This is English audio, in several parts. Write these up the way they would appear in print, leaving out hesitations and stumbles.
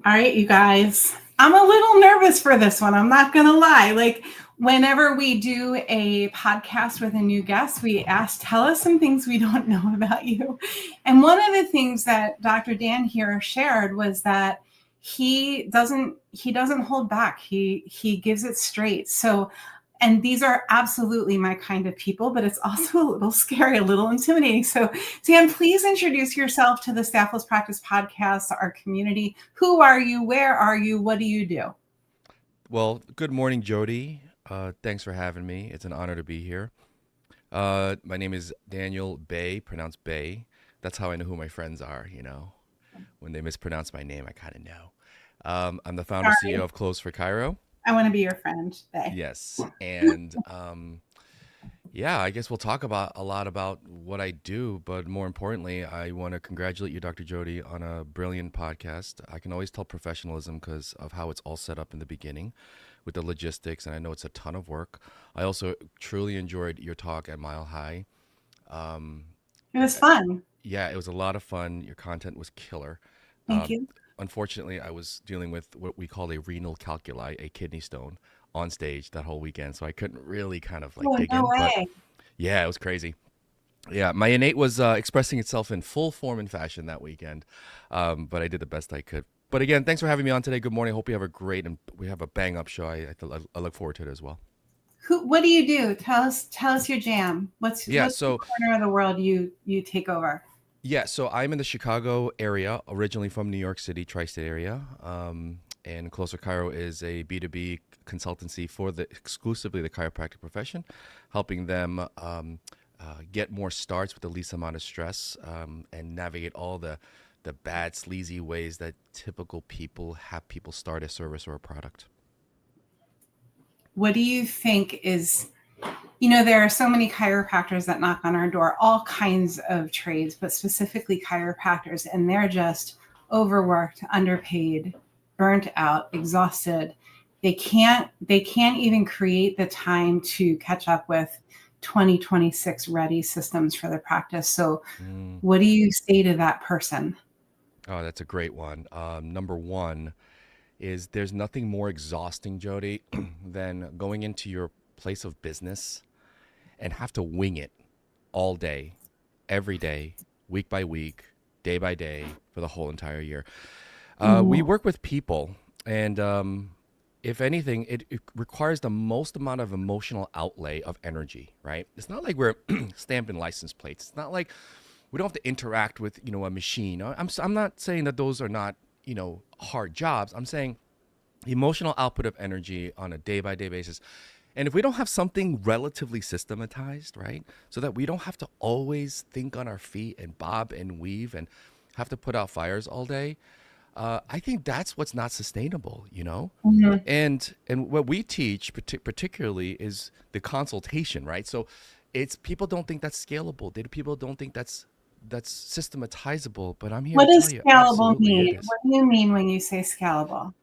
All right, you guys. I'm a little nervous for this one. I'm not going to lie. Like, whenever we do a podcast with a new guest, we ask, tell us some things we don't know about you. And one of the things that Dr. Dan here shared was that he doesn't hold back. He gives it straight. So, and these are absolutely my kind of people, but it's also a little scary, a little intimidating. So, Dan, please introduce yourself to the Staffless Practice Podcast, our community. Who are you? Where are you? What do you do? Well, good morning, Jodi. Thanks for having me. It's an honor to be here. My name is Daniel Bay, pronounced Bay. That's how I know who my friends are. When they mispronounce my name, I kind of know. I'm the founder CEO Sorry, of CloseForChiro. I want to be your friend today. Yes. And yeah, I guess we'll talk about a lot about what I do, but more importantly, I want to congratulate you, Dr. Jodi, on a brilliant podcast. I can always tell professionalism because of how it's all set up in the beginning with the logistics, and I know it's a ton of work. I also truly enjoyed your talk at Mile High. Um, It was fun. yeah, it was a lot of fun. Your content was killer. Thank Um, you. Unfortunately, I was dealing with what we call a renal calculi, a kidney stone, on stage that whole weekend, so I couldn't really kind of like Oh, dig no in. But way. yeah, it was crazy. Yeah, my innate was expressing itself in full form and fashion that weekend, but I did the best I could. But again, thanks for having me on today. Good morning. Hope you have a great and we have a bang up show. I look forward to it as well. What do you do? Tell us your jam. Yeah, What's the so corner of the world you take over? I'm in the Chicago area, originally from New York City, tri-state area. And Closer Chiro is a B2B consultancy for the exclusively the chiropractic profession, helping them get more starts with the least amount of stress and navigate all the bad, sleazy ways that typical people have people start a service or a product. What do you think is, there are so many chiropractors that knock on our door, all kinds of trades, but specifically chiropractors, and they're just overworked, underpaid, burnt out, exhausted. They can't even create the time to catch up with 2026 ready systems for their practice. So Mm. what do you say to that person? Oh, that's a great one. Number one is there's nothing more exhausting, Jody, than going into your place of business and have to wing it all day, every day, week by week, day by day for the whole entire year. We Mhm. work with people, and if anything, it requires the most amount of emotional outlay of energy, right? It's not like we're stamping license plates. It's not like we don't have to interact with a machine. I'm not saying that those are not hard jobs. I'm saying emotional output of energy on a day by day basis. And if we don't have something relatively systematized, right, so that we don't have to always think on our feet and bob and weave and have to put out fires all day, I think that's what's not sustainable. Mhm. And what we teach particularly is the consultation, right? So it's people don't think that's scalable. People don't think that's systematizable, but I'm here What to tell does you scalable absolutely mean? it is. What do you mean when you say scalable?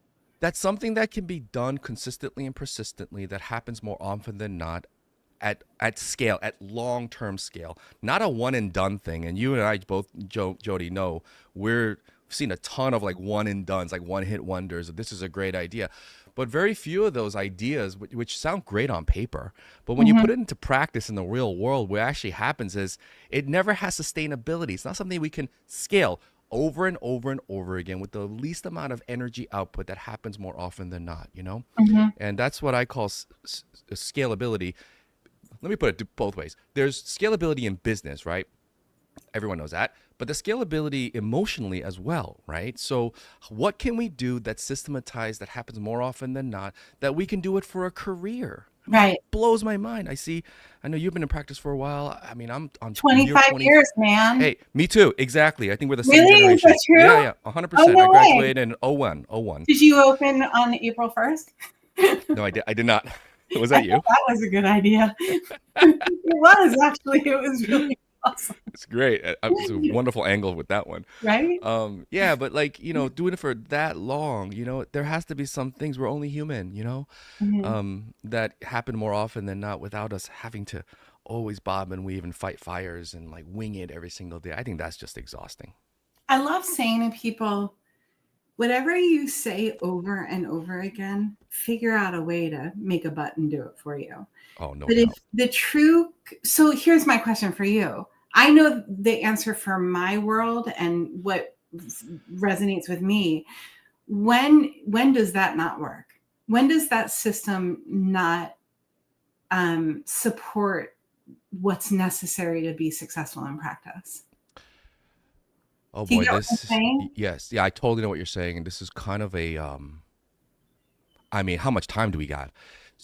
That's something that can be done consistently and persistently that happens more often than not at scale, at long-term scale, not a one and done thing. And you and I both, Jody, know we've seen a ton of like one and dones, like one hit wonders. This is a great idea, but very few of those ideas, which sound great on paper, but when you Mhm. put it into practice in the real world, what actually happens is it never has sustainability. It's not something we can scale over and over and over again with the least amount of energy output that happens more often than not. Mhm. And that's what I call scalability. Let me put it both ways. There's scalability in business, right? Everyone knows that. But the scalability emotionally as well, right? So, what can we do that's systematized, that happens more often than not, that we can do it for a career? I mean, that Right. blows my mind. I know you've been in practice for a while. I mean, I'm on year 25 20. years, man. Hey, me too. Exactly. I think we're the same Really? Is generation. that Yeah, true? yeah, Oh, 100%. I no way. graduated in '01. '01. Did you open on April 1st? No, I did not. Was I that thought you? that was a good idea. It was actually. It was really awesome. It's great. It's a wonderful angle with that one. Right? Yeah, but like, doing it for that long, there has to be some things we're only human, Mhm. that happen more often than not without us having to always bob and weave and fight fires and like wing it every single day. I think that's just exhausting. I love saying to people, whatever you say over and over again, figure out a way to make a button do it for you. Oh, no But if doubt. the true, so here's my question for you. I know the answer for my world and what resonates with me. When does that not work? When does that system not support what's necessary to be successful in practice? Oh Do you boy, get what I'm saying? yes, yeah, I totally know what you're saying, and this is kind of a I mean, how much time do we got?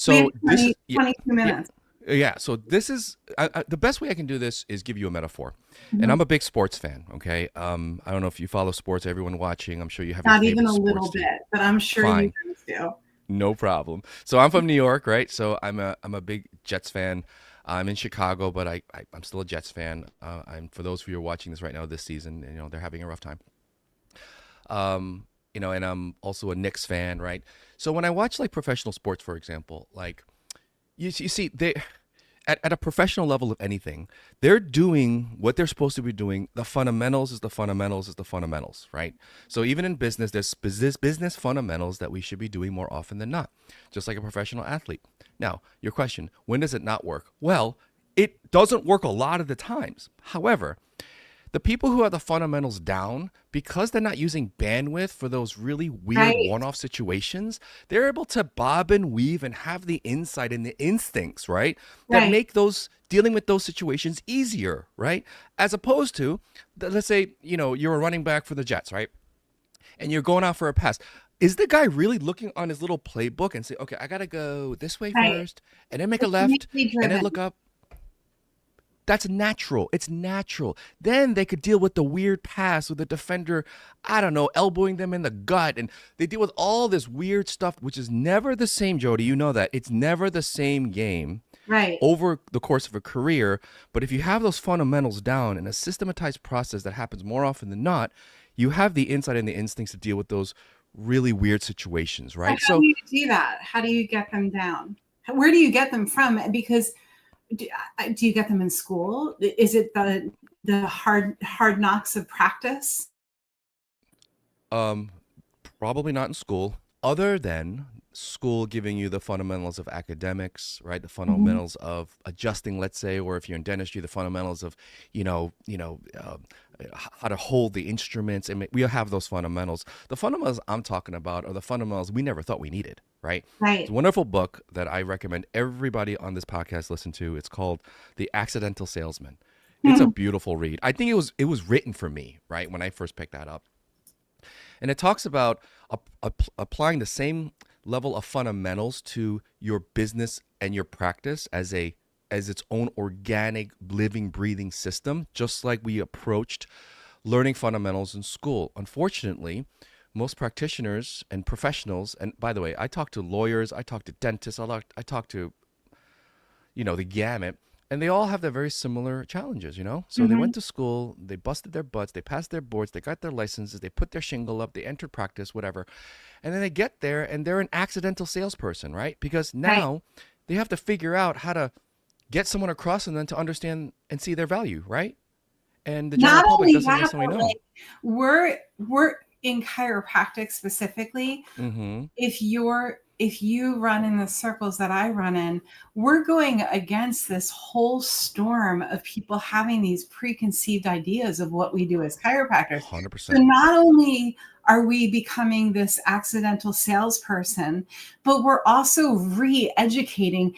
We have So this is yeah, 22 yeah, minutes. yeah. So this is the best way I can do this is give you a metaphor, and Mhm. I'm a big sports fan. Okay, I don't know if you follow sports. Everyone watching, I'm sure you have your Not even favorite a little sports team. bit, but I'm sure you Fine, guys do. no problem. So I'm from New York, right? So I'm a big Jets fan. I'm in Chicago, but I'm still a Jets fan. I'm for those of you who are watching this right now this season, you know they're having a rough time. You know, and I'm also a Knicks fan, right? So when I watch like professional sports, for example, like you see they at a professional level of anything, they're doing what they're supposed to be doing. The fundamentals is the fundamentals is the fundamentals, right? So even in business, there's business fundamentals that we should be doing more often than not, just like a professional athlete. Now, your question, when does it not work? Well, it doesn't work a lot of the times. However, the people who have the fundamentals down, because they're not using bandwidth for those really weird Right, one off situations, they're able to bob and weave and have the insight and the instincts, right? That right, make those dealing with those situations easier, right? As opposed to, let's say, you know, you're a running back for the Jets, right? And you're going out for a pass. Is the guy really looking on his little playbook and say, okay, I got to go this way right. first and then make a It's left innately and then driven. look up? That's natural. It's natural. Then they could deal with the weird pass with the defender, I don't know, elbowing them in the gut. And they deal with all this weird stuff, which is never the same, Jody. You know that. It's never the same game Right. over the course of a career. But if you have those fundamentals down in a systematized process that happens more often than not, you have the insight and the instincts to deal with those really weird situations, But right? how do So you do that? How do you get them down? Where do you get them from? Because do you get them in school? Is it the hard knocks of practice? Um, probably not in school, other than school giving you the fundamentals of academics, right? The Mhm. fundamentals of adjusting, let's say, or if you're in dentistry, the fundamentals of, how to hold the instruments. I mean, we have those fundamentals. The fundamentals I'm talking about are the fundamentals we never thought we needed, right? It's a Right. wonderful book that I recommend everybody on this podcast listen to. It's called The Accidental Salesman. It's a beautiful read. I think it was written for me, right, when I first picked that up. And it talks about applying the same level of fundamentals to your business and your practice as its own organic living breathing system, just like we approached learning fundamentals in school. Unfortunately, most practitioners and professionals, and by the way, I talk to lawyers, I talk to dentists, I talk to the gamut. And they all have their very similar challenges. So they Mhm. went to school, they busted their butts, they passed their boards, they got their licenses, they put their shingle up, they entered practice, whatever. And then they get there and they're an accidental salesperson, right? Because Right. now they have to figure out how to get someone across and then to understand and see their value, right? And the general Not public only doesn't that, necessarily but know. like we're in chiropractic specifically. Mm-hmm. If you run in the circles that I run in, we're going against this whole storm of people having these preconceived ideas of what we do as chiropractors. So 100%. not only are we becoming this accidental salesperson, but we're also re-educating,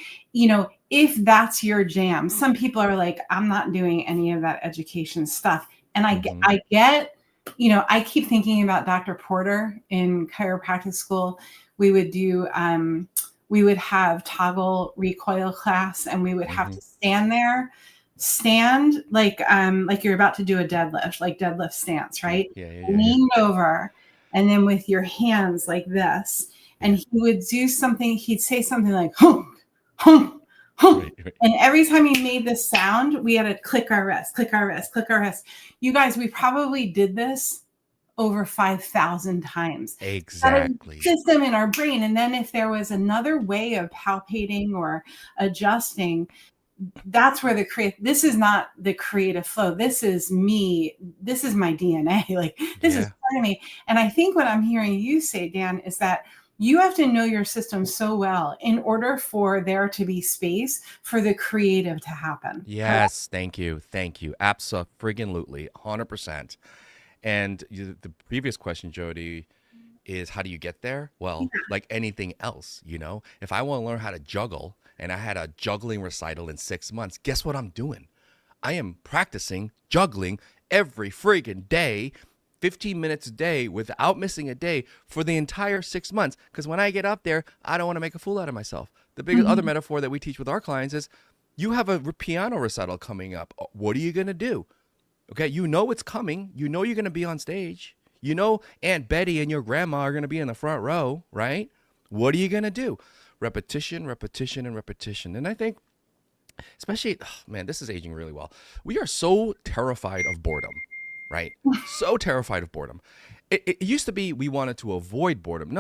if that's your jam. Some people are like, I'm not doing any of that education stuff. And I, Mm-hmm. I get, I keep thinking about Dr. Porter in chiropractic school. We would have toggle recoil class, and we would have Mm-hmm. to stand like you're about to do a deadlift, like deadlift stance, Yeah. right? Yeah. Yeah. Yeah. Yeah. Leaned over, and then with your hands like this, and Yeah. he would do something. He'd say something like "hum, hum, hum," Right. Right. and every time he made this sound, we had to click our wrist, click our wrist, click our wrist. You guys, we probably did this over 5,000 times. Got a Exactly. system in our brain. And then if there was another way of palpating or adjusting, that's where this is not the creative flow. This is me. This is my DNA. Like, this is Yeah. part of me. And I think what I'm hearing you say, Dan, is that you have to know your system so well in order for there to be space for the creative to happen. Correct? Yes. Thank you. Thank you. Absolutely. 100%. And the previous question, Jody, is how do you get there? Well, like anything else, if I want to learn how to juggle and I had a juggling recital in 6 months, guess what I'm doing? I am practicing juggling every friggin' day, 15 minutes a day without missing a day for the entire 6 months. Because when I get up there, I don't want to make a fool out of myself. The biggest other metaphor that we teach with our clients is you have a piano recital coming up. What are you going to do? Okay, you know it's coming. You know you're going to be on stage. You know Aunt Betty and your grandma are going to be in the front row, right? What are you going to do? Repetition, repetition, and repetition. And I think, especially, man, this is aging really well. We are so terrified of boredom, right? So terrified of boredom. It used to be we wanted to avoid boredom.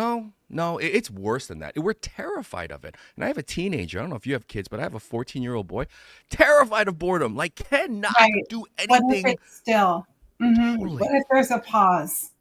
No, it's worse than that. We're terrified of it. And I have a teenager. I don't know if you have kids, but I have a 14-year-old boy terrified of boredom. Like, cannot Right. do What if anything. it's still? What Totally. if there's a pause?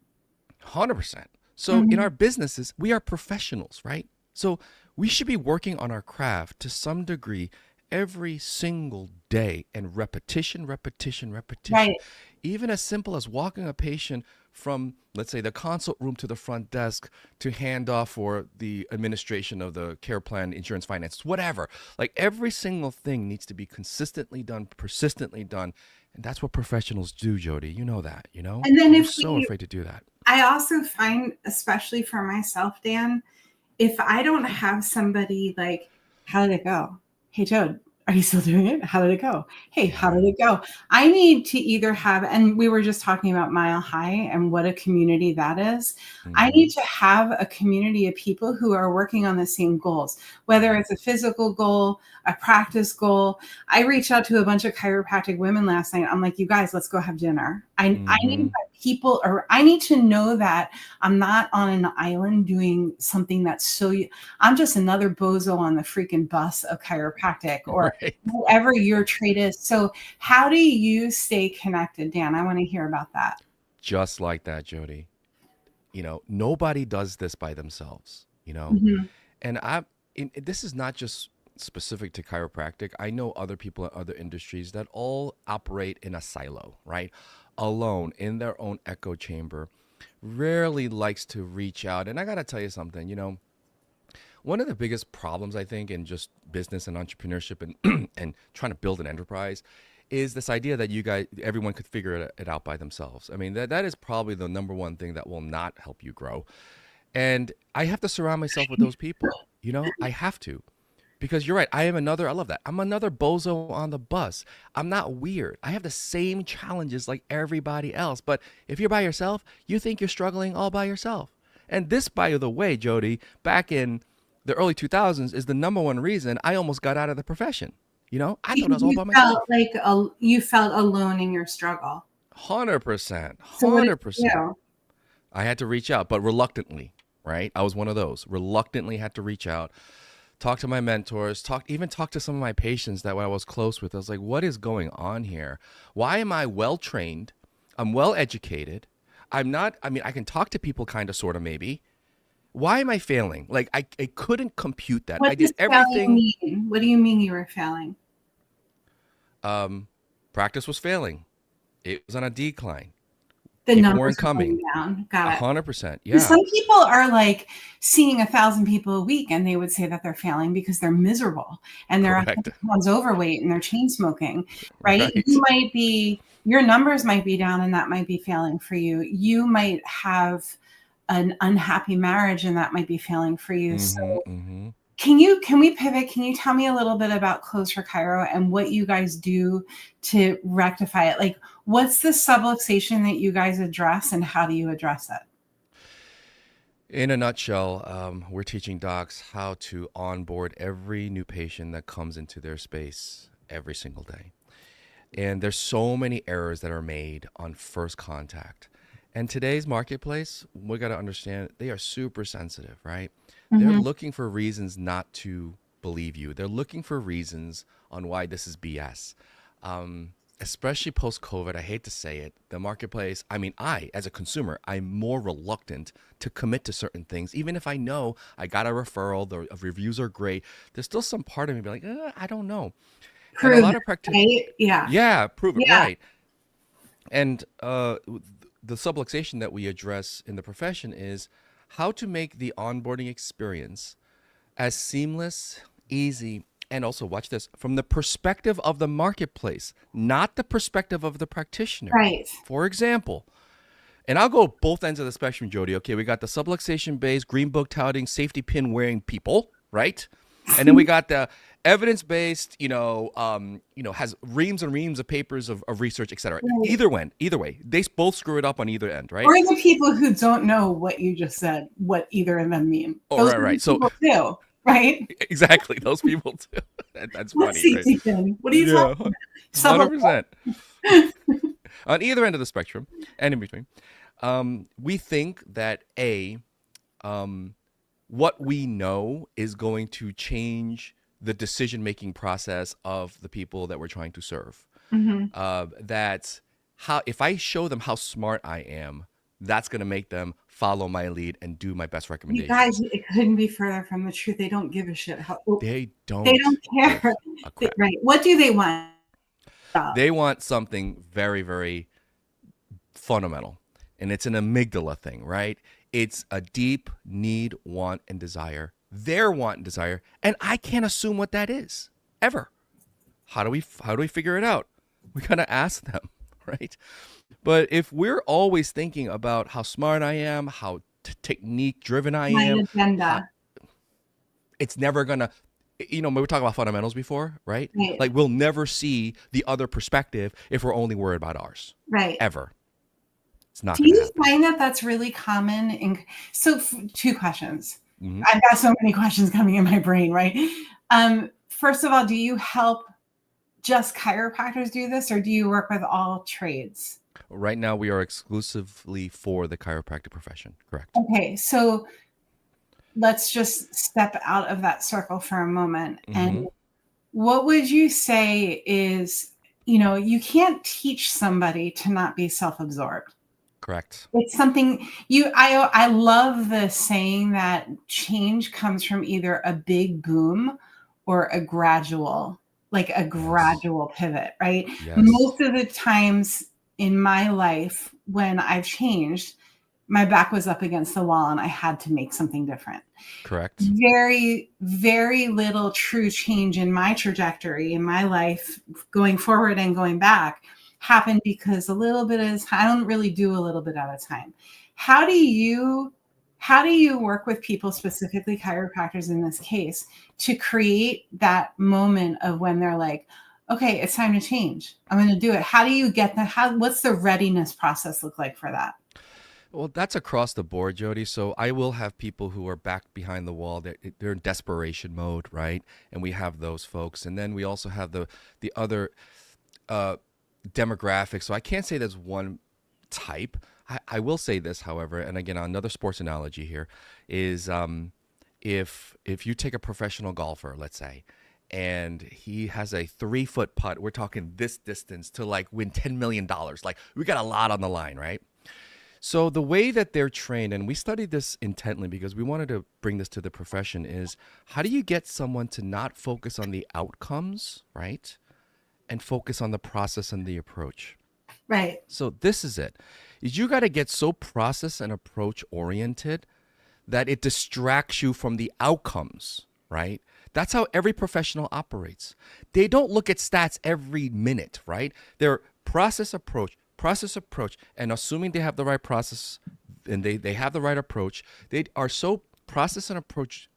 100%. So in Mhm. our businesses, we are professionals, right? So we should be working on our craft to some degree every single day, and repetition, repetition, repetition. Right. Even as simple as walking a patient from, let's say, the consult room to the front desk to hand off for the administration of the care plan, insurance, finance, whatever. Like, every single thing needs to be consistently done, persistently done. And that's what professionals do, Jody. You know that, And then But we're if so we, afraid to do that. I also find, especially for myself, Dan, if I don't have somebody like, how did it go? Hey, Joe, are you still doing it? How did it go? Hey, how did Yeah. it go? I need to either have, and we were just talking about Mile High and what a community that is. I Mm-hmm. need to have a community of people who are working on the same goals, whether it's a physical goal, a practice goal. I reached out to a bunch of chiropractic women last night. I'm like, you guys, let's go have dinner. I need Mm-hmm. people, or I need to know that I'm not on an island doing something that's so, I'm just another bozo on the freaking bus of chiropractic or Right. whoever your trade is. So how do you stay connected, Dan? I want to hear about that. Just like that, Jody. Nobody does this by themselves. Mhm. And this is not just specific to chiropractic. I know other people in other industries that all operate in a silo, right? Alone in their own echo chamber, rarely likes to reach out. And I got to tell you something. One of the biggest problems, I think, in just business and entrepreneurship and and trying to build an enterprise is this idea that everyone could figure it out by themselves. I mean, that is probably the number one thing that will not help you grow. And I have to surround myself with those people. I have to. Because you're right. I love that. I'm another bozo on the bus. I'm not weird. I have the same challenges like everybody else. But if you're by yourself, you think you're struggling all by yourself. And this, by the way, Jody, back in the early 2000s is the number one reason I almost got out of the profession. I thought I Because was all you by felt myself. like you felt alone in your struggle. 100%. So what did you 100%. do? I had to reach out, but reluctantly, right? I was one of those. Reluctantly had to reach out, talk to my mentors, even talk to some of my patients that I was close with. I was like, what is going on here? Why am I well trained? I'm well educated. I can talk to people kind of, sort of, maybe. Why am I failing? Like, I couldn't compute that. I What did does failing everything. mean? What do you mean you were failing? Um, Practice was failing. It was on a decline. The People numbers weren't are going coming. down. A Got it. hundred percent. Because Yeah. some people are like seeing 1,000 people a week and they would say that they're failing because they're miserable and they're 100 Correct. pounds overweight and they're chain smoking, right? Right. Your numbers might be down and that might be failing for you. You might have an unhappy marriage and that might be failing for you. So Mm-hmm. Mm-hmm. can we pivot? Can you tell me a little bit about Close for Cairo and what you guys do to rectify it? Like, what's the subluxation that you guys address and how do you address it? In a nutshell, we're teaching docs how to onboard every new patient that comes into their space every single day. And there's so many errors that are made on first contact. And today's marketplace, we got to understand, they are super sensitive, right? They're Mhm. looking for reasons not to believe you. They're looking for reasons on why this is BS. Especially post-COVID, I hate to say it, the marketplace, I mean, as a consumer, I'm more reluctant to commit to certain things. Even if I know I got a referral, the reviews are great, there's still some part of me be like, I don't know. And a Prove lot it, of practitioners, right? Yeah. yeah, prove it, Yeah. right. And the subluxation that we address in the profession is how to make the onboarding experience as seamless, easy, and also watch this from the perspective of the marketplace, not the perspective of the practitioner. Right. For example, and I'll go both ends of the spectrum, Jodi. Okay, we got the subluxation based, green book touting, safety pin wearing people, right? And then we got the evidence based, has reams and reams of papers of research, et cetera. Right. Either way, they both screw it up on either end, right? Or the people who don't know what you just said, what either of them mean. Oh, Those right. So people too, right? exactly, those people too. That's What's funny, right? CT? What are you Yeah, talking about? 100%. On either end of the spectrum and in between, we think that what we know is going to change the decision-making process of the people that we're trying to serve. That if I show them how smart I am, that's going to make them follow my lead and do my best You recommendations. guys, it couldn't be further from the truth. They don't give a shit. They don't care. give a crap. Right. What do they want? They want something very, very fundamental, and it's an amygdala thing, right? It's a deep need, want, and desire. Their want and desire, and I can't assume what that is ever. How do we figure it out? We gotta ask them, right? But if we're always thinking about how smart I am, how technique driven I am, agenda. It's never gonna. We were talking about fundamentals before, right? Right. Like we'll never see the other perspective if we're only worried about ours. Right. Ever. It's not. Do you find that that's really common? So, two questions. Mm-hmm. I've got so many questions coming in my brain, right? First of all, do you help just chiropractors do this, or do you work with all trades? Right now, we are exclusively for the chiropractic profession. Correct. Okay, so let's just step out of that circle for a moment. Mm-hmm. And what would you say is, you can't teach somebody to not be self-absorbed. Correct. It's something I love the saying that change comes from either a big boom or a gradual pivot, right? Yes. Most of the times in my life when I've changed, my back was up against the wall and I had to make something different. Correct. Very, very little true change in my trajectory in my life going forward and going back happened because I don't really do a little bit at a time. How do you work with people, specifically chiropractors in this case, to create that moment of when they're like, okay, it's time to change. I'm going to do it. How do you get that? What's the readiness process look like for that? Well, that's across the board, Jodi. So I will have people who are back behind the wall. They're in desperation mode, right? And we have those folks. And then we also have the other demographics. So I can't say there's one type. I will say this, however, and again, another sports analogy here is if you take a professional golfer, let's say, and he has a 3-foot putt, we're talking this distance to like win $10 million. Like we got a lot on the line, right? So the way that they're trained, and we studied this intently because we wanted to bring this to the profession, is how do you get someone to not focus on the outcomes, right? And focus on the process and the approach. Right. So this is it. Is you got to get so process and approach oriented that it distracts you from the outcomes, right? That's how every professional operates. They don't look at stats every minute, right? They're process approach, and assuming they have the right process and they have the right approach, they are so process and approach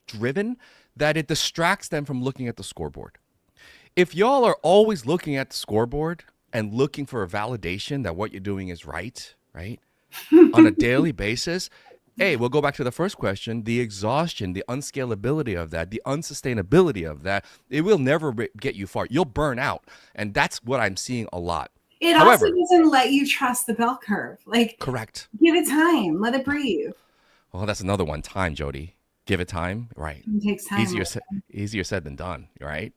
driven that it distracts them from looking at the scoreboard. If y'all are always looking at the scoreboard and looking for a validation that what you're doing is right, on a daily basis, we'll go back to the first question, the exhaustion, the unscalability of that, the unsustainability of that, it will never get you far. You'll burn out. And that's what I'm seeing a lot. However, also doesn't let you trust the bell curve. Like, correct. Give it time. Let it breathe. Well, that's another one. Time, Jodi. Give it time. Right. It takes time. Easier said than done. Right.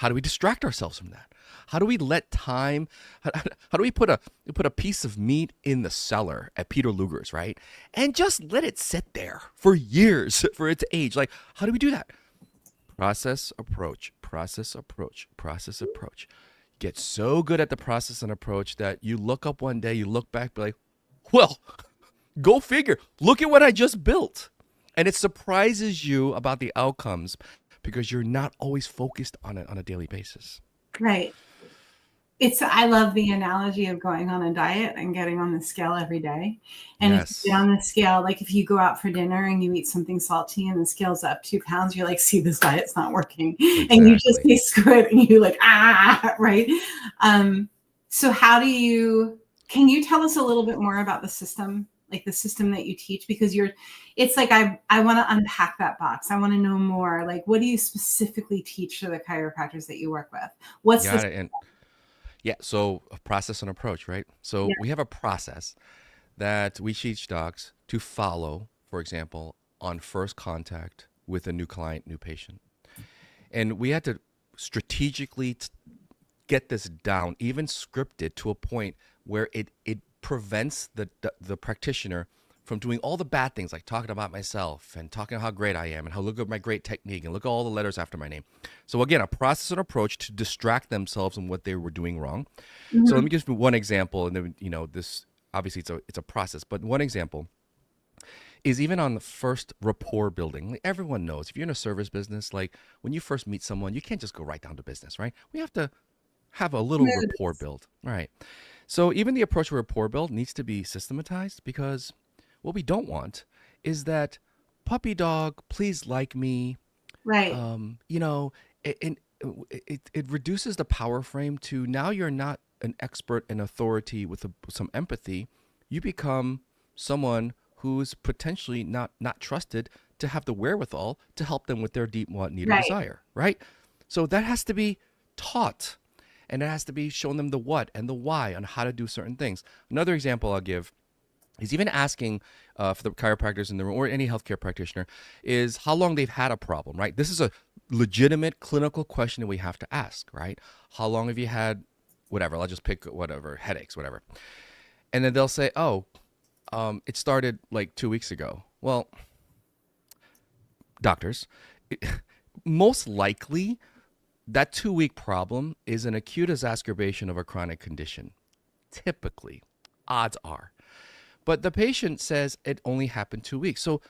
How do we distract ourselves from that? How do we let time? How do we put a piece of meat in the cellar at Peter Luger's, right, and just let it sit there for years for its age? Like, how do we do that? Process, approach, process, approach, process, approach. Get so good at the process and approach that you look up one day, you look back, be like, well, go figure. Look at what I just built. And it surprises you about the outcomes because you're not always focused on it on a daily basis. Right. I love the analogy of going on a diet and getting on the scale every day. And Yes. if you get on the scale, like if you go out for dinner and you eat something salty and the scale's up 2 pounds, you're like, see, this diet's not working. Exactly. And you just taste good and you're like, right? So can you tell us a little bit more about the system, like the system that you teach? Because it's like, I want to unpack that box. I want to know more. Like, what do you specifically teach to the chiropractors that you work with? What's Got the it. And yeah, so a process and approach, right? So we have a process that we teach docs to follow, for example, on first contact with a new client, new patient. And we had to strategically get this down, even scripted to a point where it prevents the practitioner from doing all the bad things, like talking about myself and talking how great I am and how look at my great technique and look at all the letters after my name. So again, a process and approach to distract themselves from what they were doing wrong. Mm-hmm. So let me give you one example, and then this obviously it's a process, but one example is even on the first rapport building. Like everyone knows, if you're in a service business, like when you first meet someone, you can't just go right down to business, right? We have to have a little rapport build, right? So even the approach to rapport build needs to be systematized, because what we don't want is that puppy dog, please like me. Right. It reduces the power frame to now you're not an expert and authority with some empathy. You become someone who's potentially not trusted to have the wherewithal to help them with their deep want, need, or desire, right? So that has to be taught, and it has to be shown them the what and the why on how to do certain things. Another example I'll give is even asking for the chiropractors in the room or any healthcare practitioner is how long they've had a problem, right? This is a legitimate clinical question that we have to ask, right? How long have you had whatever? I'll just pick whatever, headaches, whatever. And then they'll say, it started like 2 weeks ago. Well, doctors, most likely that 2-week problem is an acute exacerbation of a chronic condition. Typically, odds are. But the patient says it only happened 2 weeks. So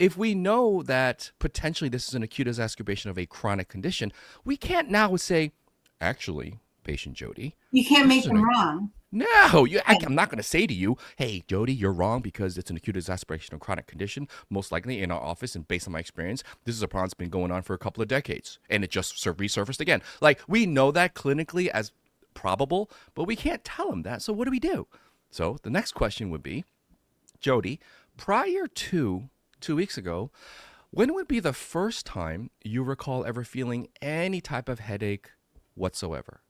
if we know that potentially this is an acute exacerbation of a chronic condition, we can't now say, actually, patient Jodi, you can't make them wrong. No, I'm not going to say to you, hey, Jodi, you're wrong because it's an acute exacerbation of chronic condition. Most likely in our office, and based on my experience, this is a problem that's been going on for a couple of decades, and it just resurfaced again. Like, we know that clinically as probable, but we can't tell them that. So what do we do? So the next question would be, Jodi, prior to 2 weeks ago, when would be the first time you recall ever feeling any type of headache whatsoever?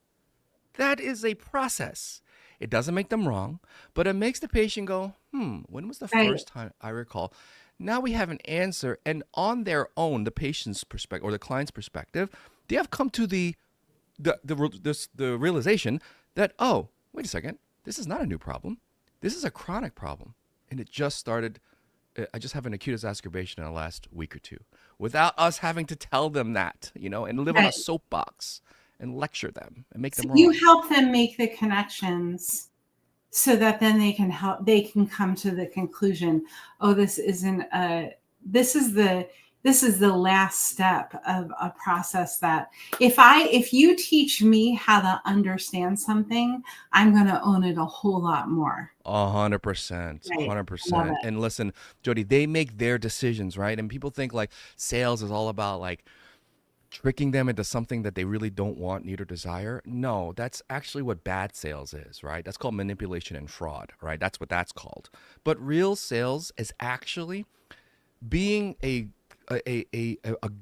That is a process. It doesn't make them wrong, but it makes the patient go, when was the first time I recall? Now we have an answer, and on their own, the patient's perspective or the client's perspective, they have come to the realization that, oh, wait a second, this is not a new problem. This is a chronic problem. And it just started, I just have an acute exacerbation in the last week or two, without us having to tell them that, and live on a soapbox and lecture them and make them wrong. You help them make the connections so that then they can come to the conclusion, oh, this is the last step of a process that if you teach me how to understand something, I'm going to own it a whole lot more. 100%, 100%. And listen, Jodi, they make their decisions, right? And people think like sales is all about like tricking them into something that they really don't want, need, or desire. No, that's actually what bad sales is, right? That's called manipulation and fraud, right? That's what that's called. But real sales is actually being a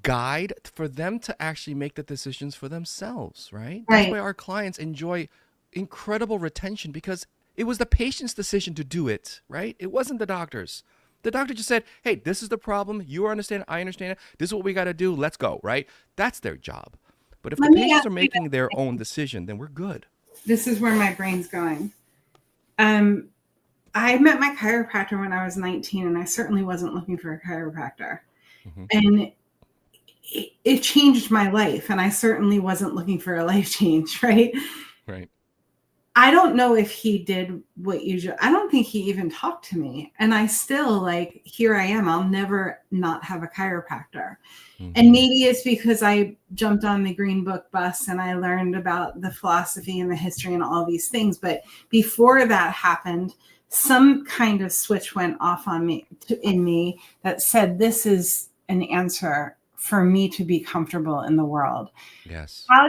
guide for them to actually make the decisions for themselves, right? That's why our clients enjoy incredible retention, because it was the patient's decision to do it, right? It wasn't the doctor's. The doctor just said, hey, this is the problem. You understand it. I understand it. This is what we got to do. Let's go, right? That's their job. But if the Let me patients ask are you making their own decision, then we're good. this is where my brain's going. I met my chiropractor when I was 19, and I certainly wasn't looking for a chiropractor. Hmm. And it changed my life, and I certainly wasn't looking for a life change, right? Right. I don't know if he did what I don't think he even talked to me. And I still like, here I am. I'll never not have a chiropractor. And Hmm. maybe it's because I jumped on the Green Book bus and I learned about the philosophy and the history and all these things. But before that happened, some kind of switch went off on me in me that said, this is an answer for me to be comfortable in the world. Yes. How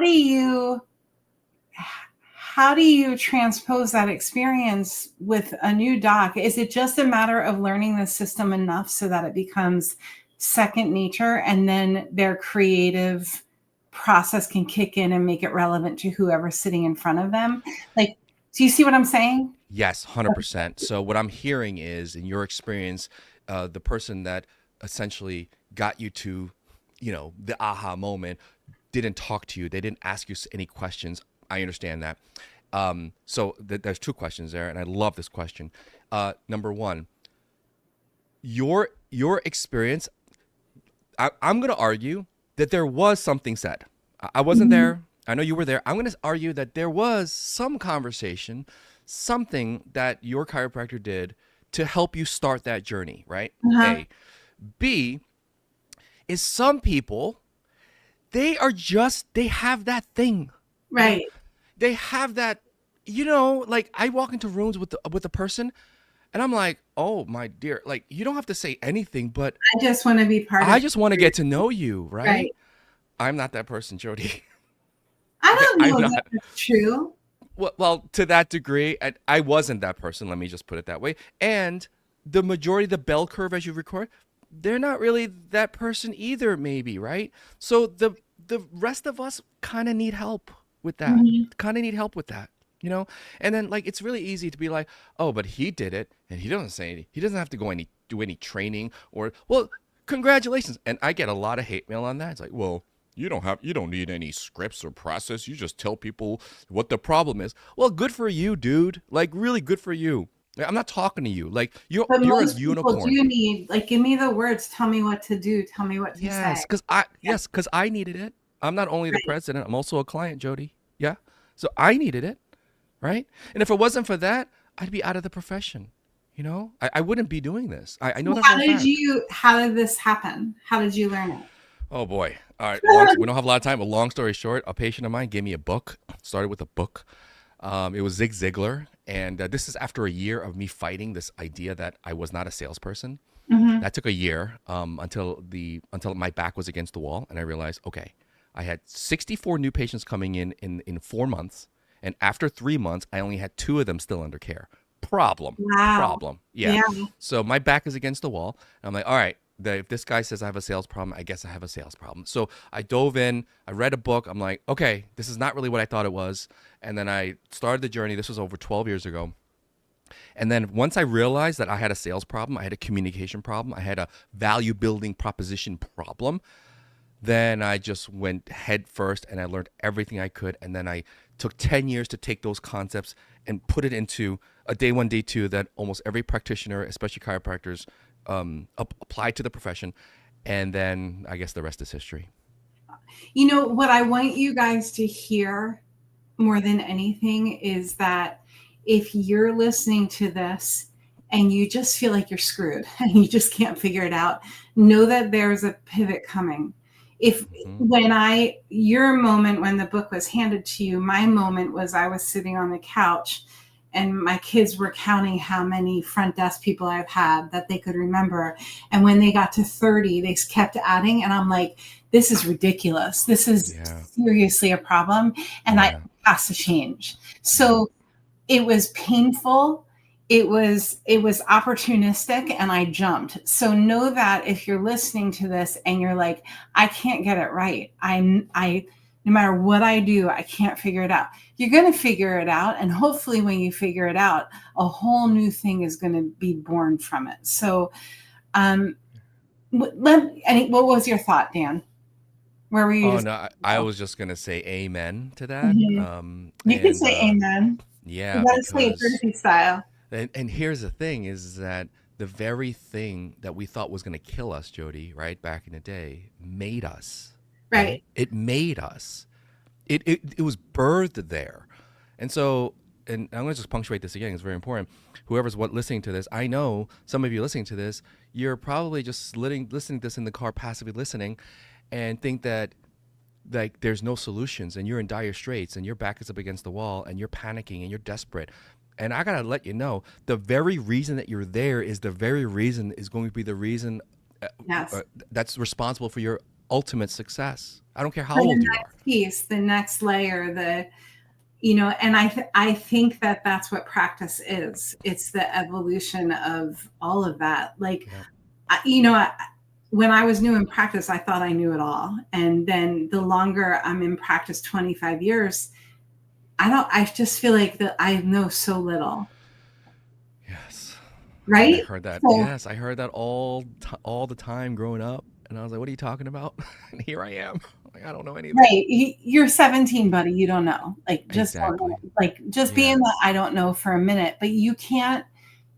do you transpose that experience with a new doc? Is it just a matter of learning the system enough so that it becomes second nature, and then their creative process can kick in and make it relevant to whoever's sitting in front of them? Like, do you see what I'm saying? Yes, 100%. So what I'm hearing is, in your experience, the person that essentially got you to, the aha moment didn't talk to you. They didn't ask you any questions. I understand that. So there's two questions there, and I love this question. Number one, your experience. I'm going to argue that there was something said. I wasn't Mhm. there. I know you were there. I'm going to argue that there was some conversation, something that your chiropractor did to help you start that journey, right? Uh-huh. A. B is some people, they have that thing, right? Right. They have that, like I walk into rooms with a person and I'm like, oh my dear, like you don't have to say anything, but I just want to be part of I it. just want to get to know you, right? Right. I'm not that person, Jodi. I Okay, don't I'm know that not. that's true. Well, to that degree, I wasn't that person. Let me just put it that way. And the majority, the bell curve, as you record, they're not really that person either. Maybe, right? So the rest of us kind of need help with that. Mhm. Kind of need help with that, you know. And then like it's really easy to be like, oh, but he did it, and he doesn't say any. He doesn't have to do any training or well, congratulations. And I get a lot of hate mail on that. It's like, well, you don't need any scripts or process. You just tell people what the problem is. Well, good for you, dude. Like really good for you. Like, I'm not talking to you. Like But you're a most people unicorn. do need, like, give me the words, tell me what to do, tell me what to say. Yeah. Cuz I needed it. I'm not only the Right. president, I'm also a client, Jodi. Yeah. So I needed it, right? And if it wasn't for that, I'd be out of the profession. I wouldn't be doing this. I know Well, that for a fact. how did this happen? How did you learn Oh boy. All right. We it? don't have a lot of time, but long story short, a patient of mine gave me a book. Started with a book. It was Zig Ziglar, and this is after a year of me fighting this idea that I was not a salesperson. Hmm. That took a year until my back was against the wall, and I realized, okay, I had 64 new patients coming in 4 months, and after 3 months, I only had 2 of them still under care. Wow. Problem. Yeah. Yeah. So my back is against the wall. And I'm like, all right, if this guy says I have a sales problem, I guess I have a sales problem. So I dove in, I read a book. I'm like, okay, this is not really what I thought it was. And then I started the journey. This was over 12 years ago. And then once I realized that I had a sales problem, I had a communication problem, I had a value building proposition problem, then I just went head first and I learned everything I could. And then I took 10 years to take those concepts and put it into a day one, day two that almost every practitioner, especially chiropractors, apply to the profession. And then I guess the rest is history. You know, what I want you guys to hear more than anything is that if you're listening to this and you just feel like you're screwed and you just can't figure it out, know that there's a pivot coming. If Hmm. your moment when the book was handed to you, my moment was I was sitting on the couch and my kids were counting how many front desk people I've had that they could remember. And when they got to 30, they kept adding. And I'm like, this is ridiculous. This is Yeah. seriously a problem. And I Yeah. has to change. Yeah. So it was painful. It was opportunistic, and I jumped. So know that if you're listening to this and you're like, I can't get it right. I no matter what I do, I can't figure it out. You're going to figure it out, and hopefully when you figure it out, a whole new thing is going to be born from it. So what was your thought, Dan? Where were you Oh just no, I was just gonna say amen to that. Mhm. You can And say amen. You yeah, gotta say it because Jersey style. and here's the thing is that the very thing that we thought was gonna kill us, Jody, right back in the day, made us, right? Right. It made us. It was birthed there. And so, and I'm going to just punctuate this again. It's very important. Whoever's listening to this, I know some of you listening to this, you're probably just listening to this in the car, passively listening, and think that like there's no solutions and you're in dire straits and your back is up against the wall and you're panicking and you're desperate. And I gotta let you know, the very reason that you're there is the very reason is going to be the reason uh, Yes. that's responsible for your ultimate success. I don't care how For the old you are. next piece, the next layer, and I think that that's what practice is. It's the evolution of all of that. Like, Yep. when I was new in practice, I thought I knew it all. And then the longer I'm in practice, 25 years, I just feel like that I know so little, Yes. And I right? heard that. So, Yes, I heard that all the time growing up. And I was like, what are you talking about? And here I am. Like, I don't know anything. right. You're 17, buddy. You don't know. Like, just don't know. Exactly. Like, just Yeah. being that I don't know for a minute, but you can't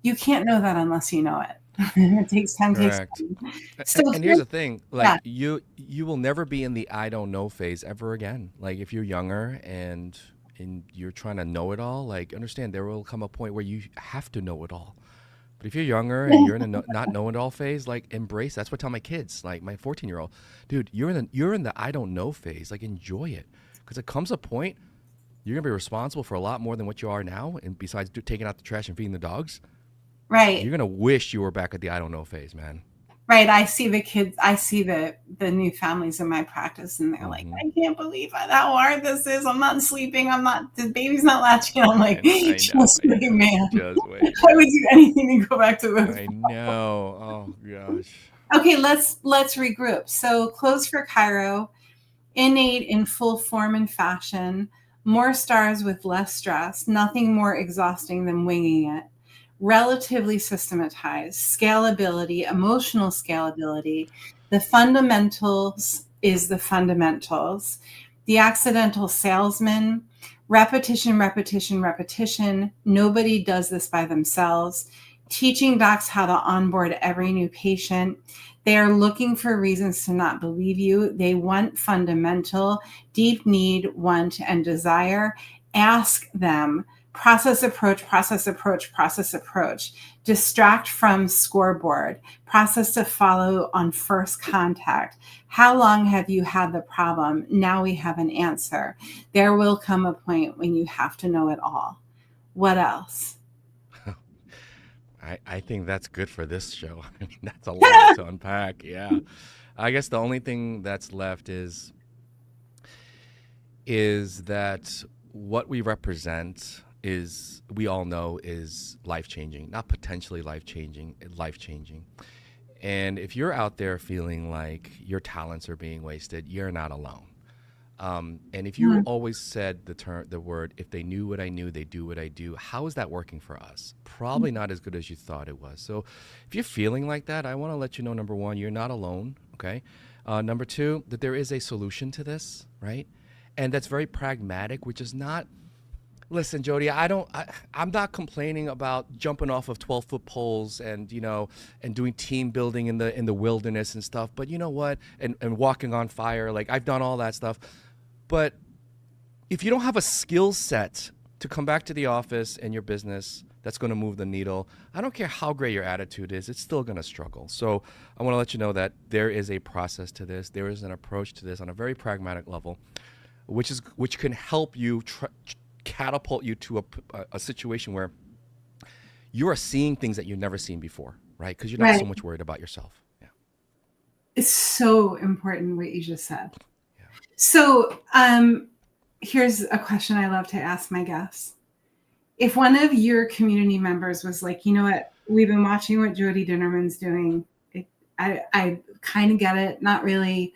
know that unless you know it. It takes Correct. time. So, And here's the thing, yeah, like you will never be in the I don't know phase ever again. Like if you're younger and you're trying to know it all, like understand there will come a point where you have to know it all. But if you're younger and you're in a not know it all phase, like embrace. That's what I tell my kids, like my 14-year-old, dude, you're in the I don't know phase. Like enjoy it, because it comes a point you're gonna be responsible for a lot more than what you are now. And besides taking out the trash and feeding the dogs, you're right. gonna wish you were back at the I don't know phase, man. Right. I see the kids, I see the new families in my practice, and they're like, Mm-hmm. I can't believe how hard this is. I'm not sleeping. The baby's not latching. I'm like, I know, just I wait, know. man. Just wait, I would man. do anything to go back to those. I know. Oh gosh. Okay, let's regroup. So close for Cairo, innate in full form and fashion, more stars with less stress, nothing more exhausting than winging it. Relatively systematized, scalability, emotional scalability. The fundamentals is the fundamentals. The accidental salesman, repetition, repetition, repetition. Nobody does this by themselves. Teaching docs how to onboard every new patient. They are looking for reasons to not believe you. They want fundamental, deep need, want, and desire. Ask them. Process approach, process approach, process approach. Distract from scoreboard. Process to follow on first contact. How long have you had the problem? Now we have an answer. There will come a point when you have to know it all. What else? I think that's good for this show. I mean, that's a lot to unpack. Yeah. I guess the only thing that's left is that what we represent is we all know is life changing, not potentially life changing, life changing. And if you're out there feeling like your talents are being wasted, you're not alone. And if you always said the word, if they knew what I knew, they do what I do. How is that working for us? Probably not as good as you thought it was. So if you're feeling like that, I want to let you know, number one, you're not alone. Okay. Number two, that there is a solution to this, right? And that's very pragmatic, which is not, listen, Jody, I'm not complaining about jumping off of 12-foot poles and, and doing team building in the wilderness and stuff. But you know what? And walking on fire, like I've done all that stuff. But if you don't have a skill set to come back to the office and your business that's going to move the needle, I don't care how great your attitude is, it's still going to struggle. So I want to let you know that there is a process to this. There is an approach to this on a very pragmatic level, which can help you catapult you to a situation where you are seeing things that you've never seen before, right? Because you're not so Right. much worried about yourself. Yeah. It's so important what you just said. Yeah. So, here's a question I love to ask my guests. If one of your community members was like, you know what, we've been watching what Jodi Dinnerman's doing. I kind of get it, not really.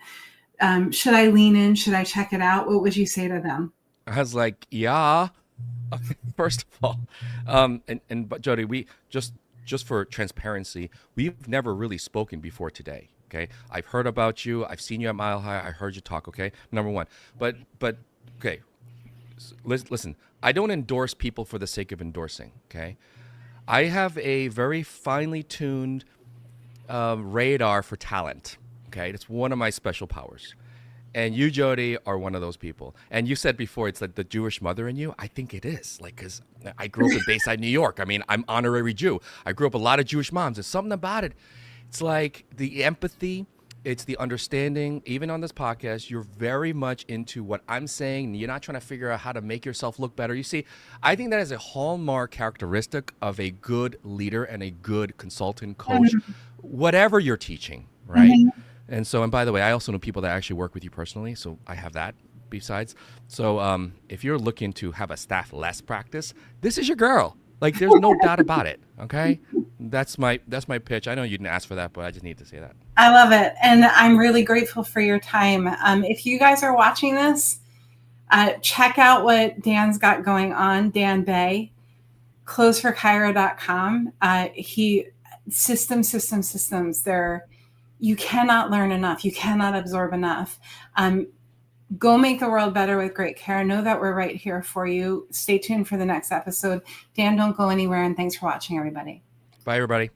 Should I lean in? Should I check it out? What would you say to them? I was like, yeah. First of all, but Jody, we just for transparency, we've never really spoken before today. Okay, I've heard about you. I've seen you at Mile High. I heard you talk. Okay, number one. But okay, listen. I don't endorse people for the sake of endorsing. Okay, I have a very finely tuned radar for talent. Okay, it's one of my special powers. And you, Jodi, are one of those people. And you said before, it's like the Jewish mother in you. I think it is. Like, because I grew up in Bayside, New York. I mean, I'm honorary Jew. I grew up with a lot of Jewish moms. There's something about it. It's like the empathy, it's the understanding. Even on this podcast, you're very much into what I'm saying. You're not trying to figure out how to make yourself look better. You see, I think that is a hallmark characteristic of a good leader and a good consultant, coach, whatever you're teaching, right? Mhm. And so, and by the way, I also know people that actually work with you personally, so I have that besides. So if you're looking to have a staff less practice, this is your girl. Like, there's no doubt about it. Okay, that's my pitch. I know you didn't ask for that, but I just need to say that. I love it. And I'm really grateful for your time. If you guys are watching this, check out what Dan's got going on, Dan Bay, CloseForChiro.com. He systems. You cannot learn enough. You cannot absorb enough. Go make the world better with great care. Know that we're right here for you. Stay tuned for the next episode. Dan, don't go anywhere. And thanks for watching, everybody. Bye, everybody.